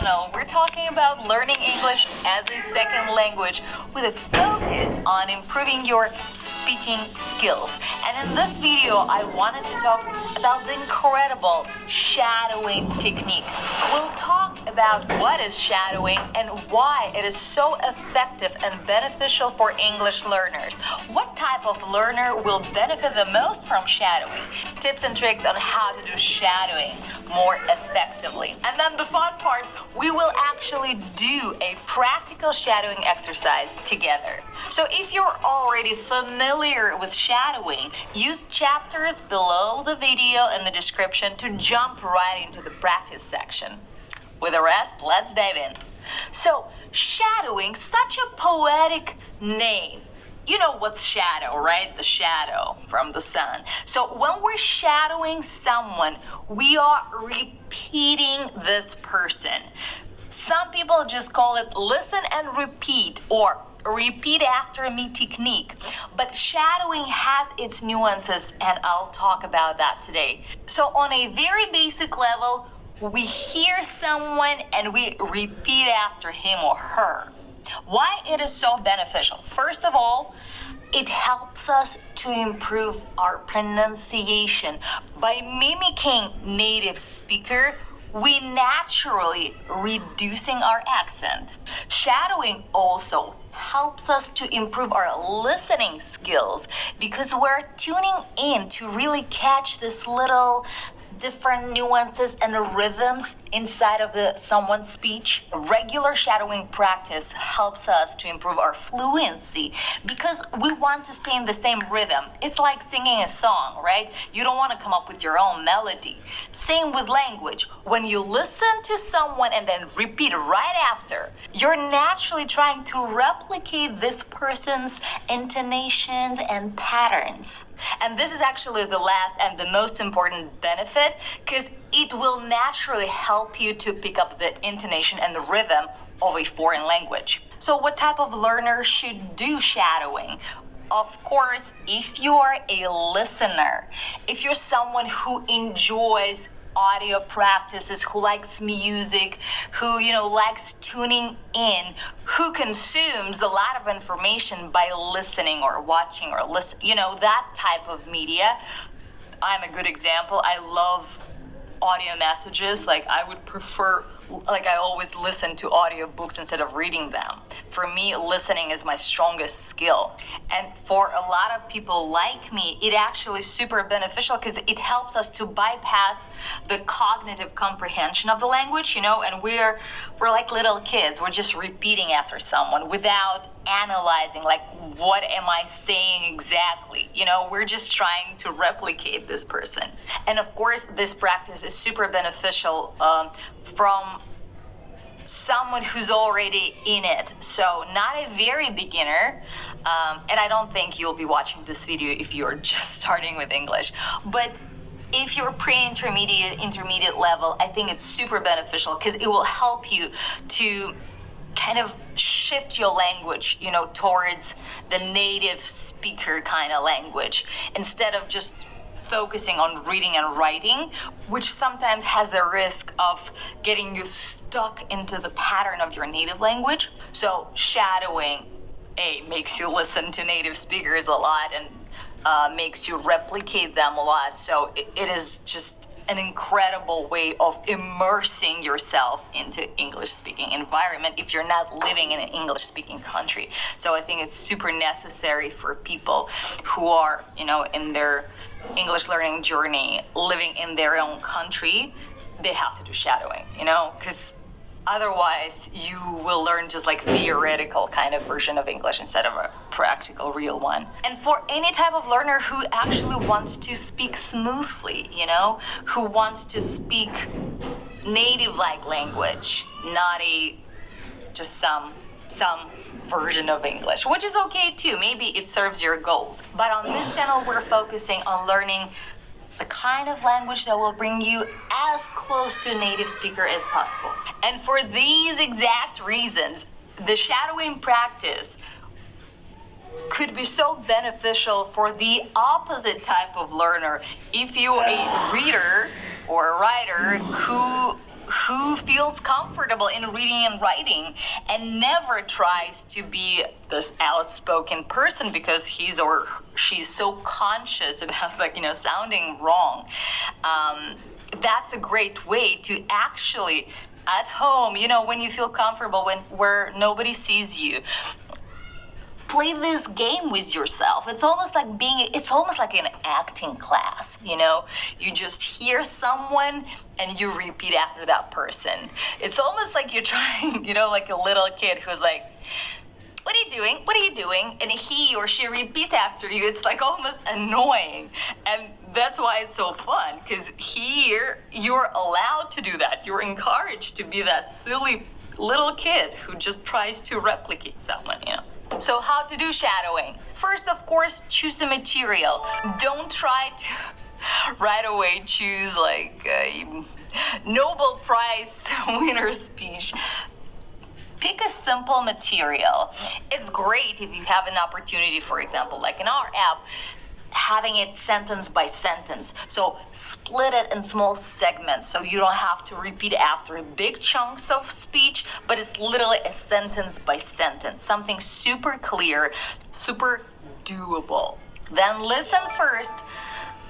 channel, we're talking about learning English as a second language with a focus on improving your speaking skills. And in this video, I wanted to talk about the incredible shadowing technique. We'll talk about what is shadowing and why it is so effective and beneficial for English learners. What type of learner will benefit the most from shadowing? Tips and tricks on how to do shadowing more effectively. And then the fun part, we will actually do a practical shadowing exercise together. So if you're already familiar with shadowing, use chapters below the video in the description to jump right into the practice section. With the rest, let's dive in. So, shadowing, such a poetic name. You know what's shadow, right? The shadow from the sun. So when we're shadowing someone, we are repeating this person. Some people just call it listen and repeat or repeat after me technique. But shadowing has its nuances, and I'll talk about that today. So on a very basic level, we hear someone and we repeat after him or her. Why it is so beneficial? First of all, it helps us to improve our pronunciation. By mimicking native speaker, we naturally reducing our accent. Shadowing also helps us to improve our listening skills because we're tuning in to really catch this little different nuances and the rhythms inside of someone's speech. Regular shadowing practice helps us to improve our fluency because we want to stay in the same rhythm. It's like singing a song, right? You don't want to come up with your own melody. Same with language. When you listen to someone and then repeat right after, you're naturally trying to replicate this person's intonations and patterns. And this is actually the last and the most important benefit because it will naturally help you to pick up the intonation and the rhythm of a foreign language. So what type of learner should do shadowing? Of course, if you are a listener, if you're someone who enjoys audio practices, who likes music, who likes tuning in, who consumes a lot of information by listening or watching or listen, that type of media. I'm a good example. I love audio messages. I would prefer, I always listen to audiobooks instead of reading them. For me, listening is my strongest skill. And for a lot of people like me, it actually is super beneficial because it helps us to bypass the cognitive comprehension of the language, and we're like little kids. We're just repeating after someone without analyzing, what am I saying exactly? We're just trying to replicate this person. And of course, this practice is super beneficial from someone who's already in it. So not a very beginner, and I don't think you'll be watching this video if you're just starting with English, but if you're intermediate level, I think it's super beneficial because it will help you to kind of shift your language, towards the native speaker kind of language instead of just focusing on reading and writing, which sometimes has a risk of getting you stuck into the pattern of your native language. So shadowing, makes you listen to native speakers a lot and makes you replicate them a lot. So it is just an incredible way of immersing yourself into English-speaking environment if you're not living in an English-speaking country. So I think it's super necessary for people who are, in their English learning journey, living in their own country. They have to do shadowing, because otherwise you will learn just theoretical kind of version of English instead of a practical, real one. And for any type of learner who actually wants to speak smoothly, who wants to speak native-like language, not just some version of English, which is okay too. Maybe it serves your goals. But on this channel, we're focusing on learning the kind of language that will bring you as close to a native speaker as possible. And for these exact reasons, the shadowing practice could be so beneficial for the opposite type of learner. If you're a reader or a writer who who feels comfortable in reading and writing and never tries to be this outspoken person because he's or she's so conscious about, like, sounding wrong. That's a great way to actually, at home, when you feel comfortable, where nobody sees you, play this game with yourself. It's almost like an acting class, You just hear someone and you repeat after that person. It's almost like you're trying, like a little kid who's like, what are you doing? What are you doing? And he or she repeats after you. It's like almost annoying. And that's why it's so fun, because here you're allowed to do that. You're encouraged to be that silly little kid who just tries to replicate someone, So how to do shadowing? First, of course, choose a material. Don't try to right away choose like a Nobel Prize winner speech. Pick a simple material. It's great if you have an opportunity, for example, like in our app, having it sentence by sentence. So split it in small segments so you don't have to repeat after big chunks of speech, but it's literally a sentence by sentence, something super clear, super doable. Then listen first.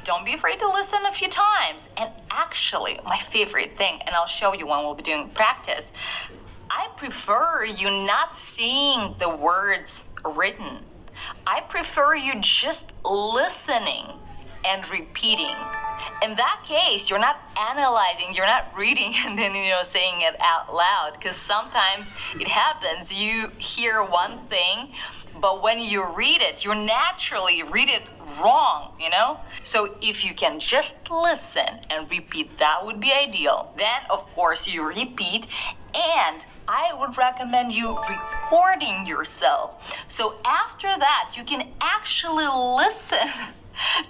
Don't be afraid to listen a few times. And actually, my favorite thing, and I'll show you when we'll be doing practice, I prefer you not seeing the words written. I prefer you just listening and repeating. In that case, you're not analyzing, you're not reading and then, saying it out loud, because sometimes it happens. You hear one thing, but when you read it, you naturally read it wrong, So if you can just listen and repeat, that would be ideal. Then, of course, you repeat, and I would recommend you recording yourself. So after that, you can actually listen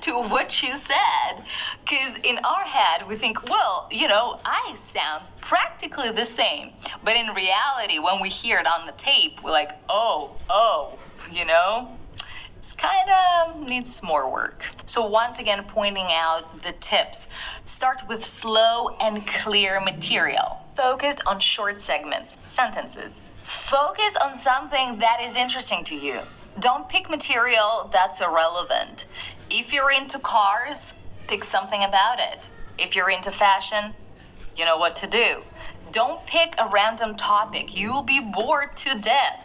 to what you said. Because in our head, we think, well, I sound practically the same. But in reality, when we hear it on the tape, we're like, oh, it's kind of needs more work. So once again, pointing out the tips. Start with slow and clear material. Focus on short segments, sentences. Focus on something that is interesting to you. Don't pick material that's irrelevant. If you're into cars, pick something about it. If you're into fashion, you know what to do. Don't pick a random topic. You'll be bored to death.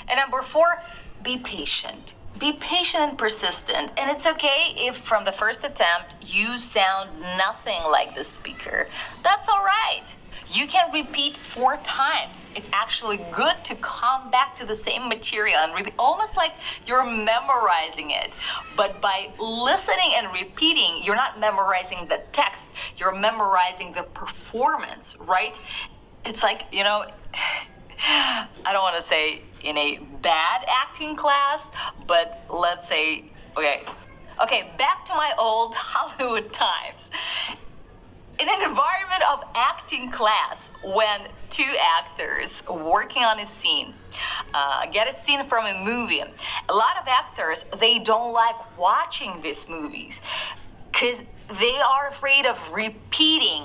And number 4, be patient. Be patient and persistent. And it's okay if from the first attempt you sound nothing like the speaker. That's all right. You can repeat 4 times. It's actually good to come back to the same material and repeat, almost like you're memorizing it. But by listening and repeating, you're not memorizing the text, you're memorizing the performance, right? It's like, I don't want to say in a bad acting class, but let's say, okay, back to my old Hollywood times. In an environment of acting class, when 2 actors working on a scene, get a scene from a movie, a lot of actors, they don't like watching these movies because they are afraid of repeating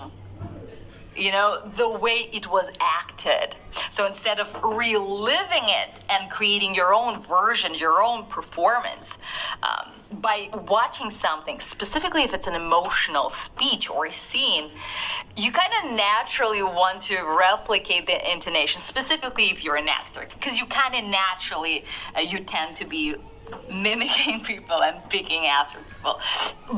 the way it was acted. So instead of reliving it and creating your own version, your own performance, by watching something, specifically if it's an emotional speech or a scene, you kind of naturally want to replicate the intonation, specifically if you're an actor, because you kind of naturally, you tend to be mimicking people and picking after people.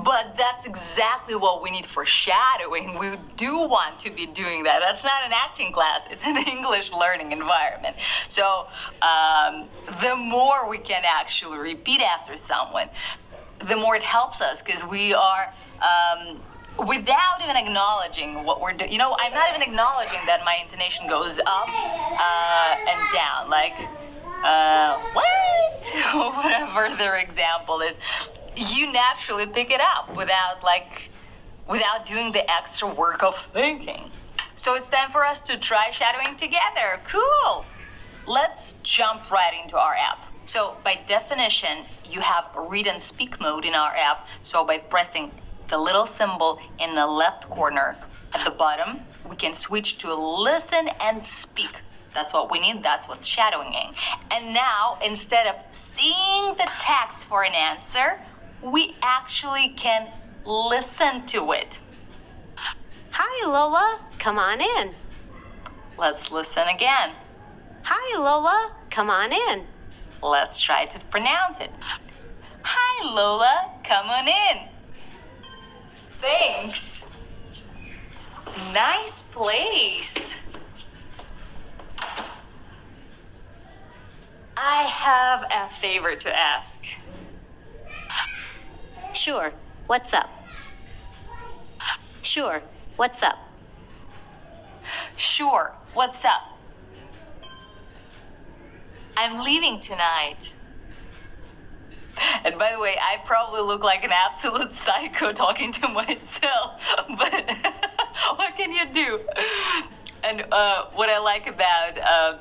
But that's exactly what we need for shadowing. We do want to be doing that. That's not an acting class, it's an English learning environment. So the more we can actually repeat after someone, the more it helps us, because we are without even acknowledging what we're doing. I'm not even acknowledging that my intonation goes up and down, like what? Whatever their example is. You naturally pick it up without doing the extra work of thinking. So it's time for us to try shadowing together. Cool. Let's jump right into our app. So by definition, you have read and speak mode in our app. So by pressing the little symbol in the left corner at the bottom, we can switch to listen and speak. That's what we need. That's what's shadowing. And now, instead of seeing the text for an answer, we actually can listen to it. Hi, Lola. Come on in. Let's listen again. Hi, Lola. Come on in. Let's try to pronounce it. Hi, Lola. Come on in. Thanks. Nice place. I have a favor to ask. Sure. What's up? Sure. What's up? Sure. What's up? I'm leaving tonight. And by the way, I probably look like an absolute psycho talking to myself, but what can you do? And what I like about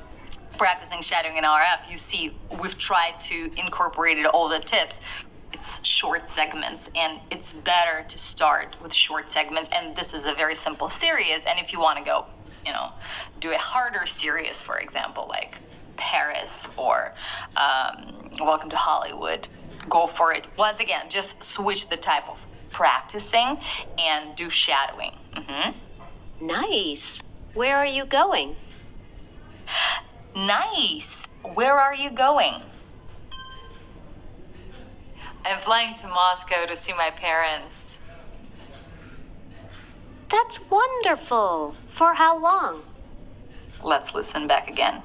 practicing shadowing in our app, you see, we've tried to incorporate all the tips. It's short segments, and it's better to start with short segments. And this is a very simple series. And if you want to go, do a harder series, for example, like Paris or Welcome to Hollywood, go for it. Once again, just switch the type of practicing and do shadowing. Nice. Where are you going? Nice. Where are you going? I'm flying to Moscow to see my parents. That's wonderful. For how long? Let's listen back again.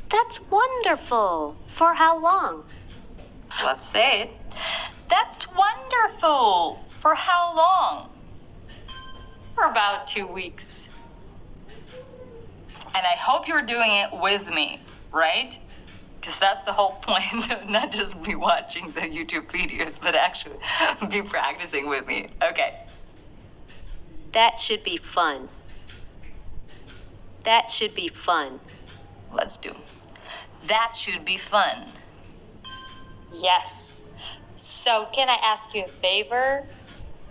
That's wonderful. For how long? Let's say it. That's wonderful. For how long? For about 2 weeks. And I hope you're doing it with me, right? Because that's the whole point of not just be watching the YouTube videos, but actually be practicing with me. Okay. That should be fun. That should be fun. Let's do. That should be fun. Yes. So can I ask you a favor?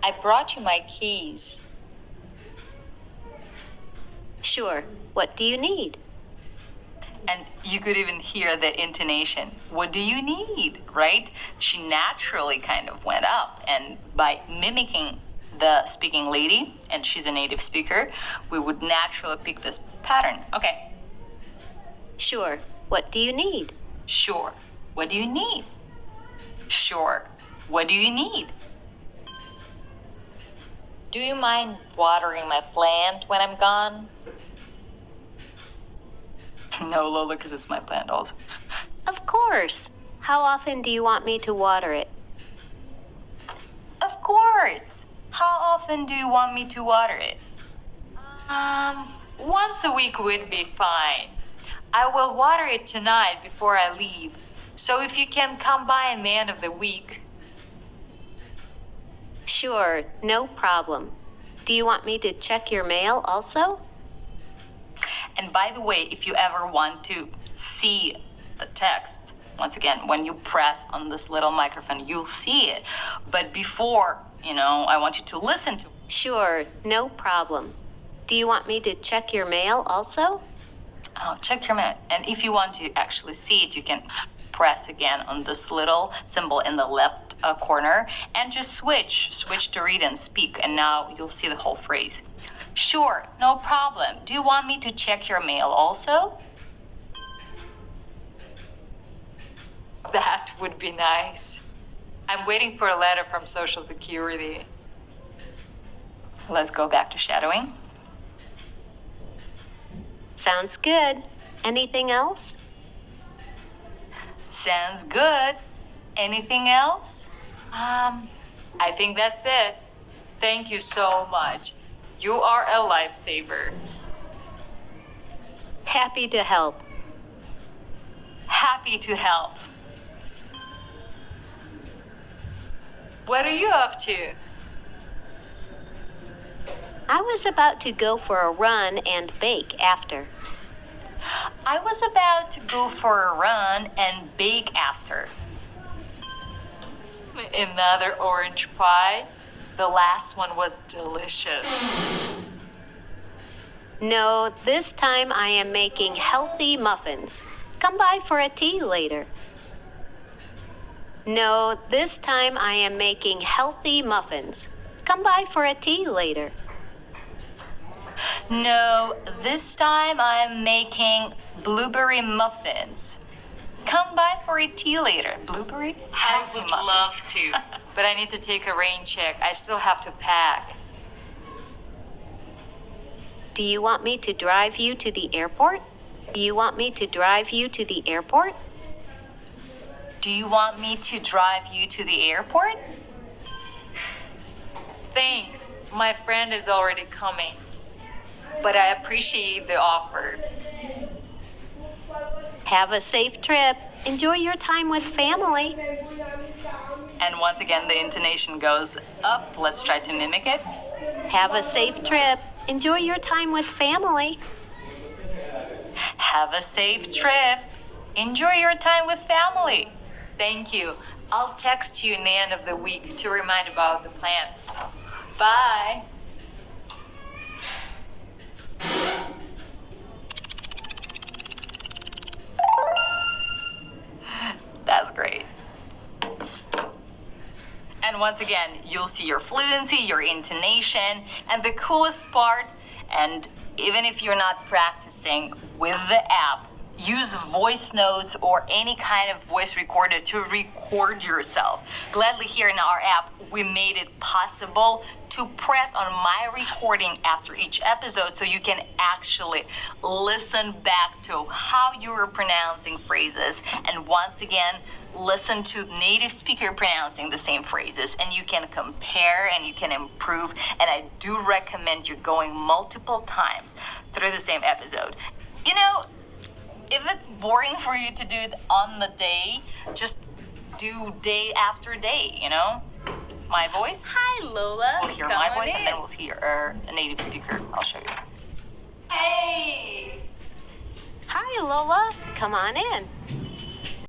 I brought you my keys. Sure. What do you need? And you could even hear the intonation. What do you need, right? She naturally kind of went up. And by mimicking the speaking lady, and she's a native speaker, we would naturally pick this pattern. Okay. Sure. What do you need? Sure. What do you need? Sure. What do you need? Do you mind watering my plant when I'm gone? No, Lola, because it's my plant also. Of course. How often do you want me to water it? Of course. How often do you want me to water it? Once a week would be fine. I will water it tonight before I leave. So if you can come by in the end of the week. Sure, no problem. Do you want me to check your mail also? And by the way, if you ever want to see the text, once again, when you press on this little microphone, you'll see it. But before, I want you to listen to it. Sure, no problem. Do you want me to check your mail also? Oh, check your mail. And if you want to actually see it, you can press again on this little symbol in the left corner and just switch to read and speak. And now you'll see the whole phrase. Sure, no problem. Do you want me to check your mail also? That would be nice. I'm waiting for a letter from Social Security. Let's go back to shadowing. Sounds good. Anything else? Sounds good. Anything else? I think that's it. Thank you so much. You are a lifesaver. Happy to help. Happy to help. What are you up to? I was about to go for a run and bake after. I was about to go for a run and bake after. Another orange pie. The last one was delicious. No, this time I am making healthy muffins. Come by for a tea later. No, this time I am making healthy muffins. Come by for a tea later. No, this time I'm making blueberry muffins. Come by for a tea later. Blueberry? I would love to, but I need to take a rain check. I still have to pack. Do you want me to drive you to the airport? Do you want me to drive you to the airport? Do you want me to drive you to the airport? Thanks. My friend is already coming. But I appreciate the offer. Have a safe trip. Enjoy your time with family. And once again, the intonation goes up. Let's try to mimic it. Have a safe trip. Enjoy your time with family. Have a safe trip. Enjoy your time with family. Thank you. I'll text you in the end of the week to remind about the plan. Bye. That's great. And once again, you'll see your fluency, your intonation, and the coolest part, and even if you're not practicing with the app, use voice notes or any kind of voice recorder to record yourself. Gladly here in our app, we made it possible to press on my recording after each episode so you can actually listen back to how you are pronouncing phrases. And once again, listen to native speaker pronouncing the same phrases, and you can compare and you can improve. And I do recommend you going multiple times through the same episode. You know, if it's boring for you to do it on the day, just do day after day, you know? My voice. Hi, Lola. We'll hear Come my on voice, in. and then we'll hear a native speaker. I'll show you. Hey. Hi, Lola. Come on in.